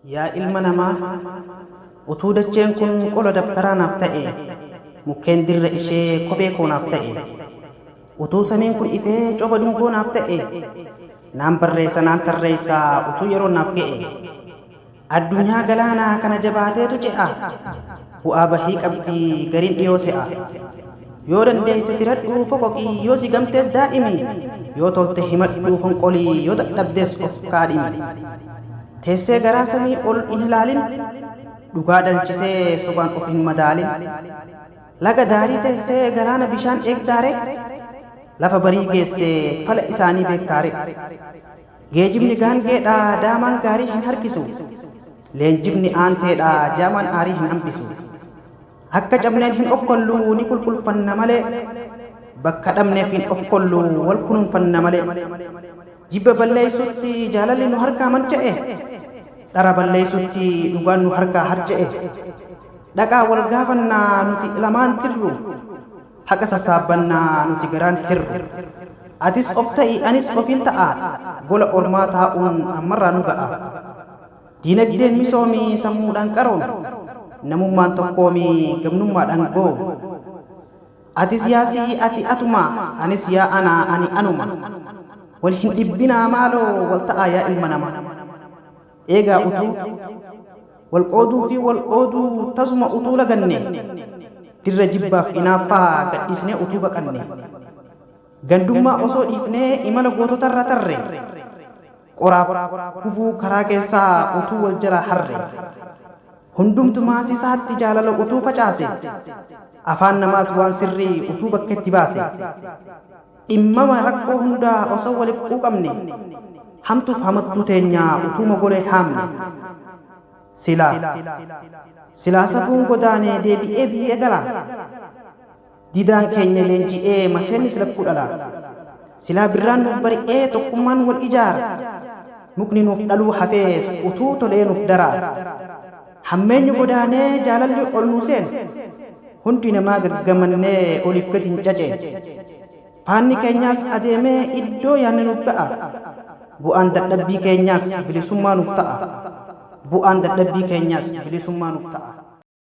Yaa ilma namaa, utuu dacheen kun qola dabtaraa naaf ta'e, mukkeen dirra ishee kophee koo naaf ta'e, utuu samiin kun ifee coba dungoo naaf ta'e, naan barreessa naan tarreessa utuu yeroo naaf ga'e, addunyaa galaanaa kana jabaateetu ce'a, bu'aa bahii qabdii gariin dhiyoo se'a. Yoo dandeesse firadhuu foqoqii, yoo si gamtees daa'imi, yoo tolte himadhuu honqolii, yoo dadhabdes of kaadhimi. Teessee garaa samii ol hin ilaalin, dhugaa dhalchitee sobaan of hin madaalin. Laga daarii teessee galaana bishaan eegdaare, lafa barii geessee fala isaanii beektaare. Geejibni gaangeedhaa daamaan gaarii hin harkisu, leenjibni aanteedhaa jaamaan aarii hin hambisu. Akka cabneen hin okkollu ni kulkulfanna malee, bakka dhabneef hin of kollu wal kunuunfanna malee. Jibba balleessutti jaalalli nu harkaa manca'e, dhara balleessutti dhugaan nu harkaa harca'e. Dhaqaa wal gaafannaa nuti lamaan tirru, haqa sassaabbannaa nuti garaan hirru. Atis of ta'i anis ofin ta'a, gola ormaa taa'uun ammarraa nu ga'a. Diinagdeen misoomii sammuudhaan qaroom, namummaan tokkoomii gamnummaadhaan goom. Atis yaasii ati atuma, anis yaa ana ani anuma. Wal hin dhibbinaa maaloo wal ta'aa yaa ilma namaa. Eegaa utuu wal qooduu fi wal ooduu tasuma utuu laganne, dirra jibbaaf inaaffaa gadhiisnee utuu baqanne. Gandummaa osoo dhiifnee imala goototarra tarre, qoraaf kufuu karaa keessaa utuu wal jala harre. Hundumtu maasisaatti jaalala utuu facaase, afaan namaas waan sirrii utuu bakkeetti baase. Dhimmama rakkoo hundaa osoo waliif quuqamne, hamtuuf hamattuu teenyaa utuu mogolee haamne. Silaa safuun godaanee deebi'ee biyyee gala, didaan keenya leenji'ee maseennis lakkuu dhala. Silaa birraan nuuf bari'ee tokkummaan wal ijaara, mukni nuuf dhaluu hafees utuu tolee nuuf dara. Hammeenyi godaanee jaalalli ol nu seen, hundi namaa gaggamannee oliif gadi hin cace. Faanni keenyaas adeemee iddoo yaanne nuuf ga'a, bu'aan dadhabbii keenyaas bilisummaa nuuf ta'a. Bu'aan dadhabbii keenyaas bilisummaa nuuf ta'a.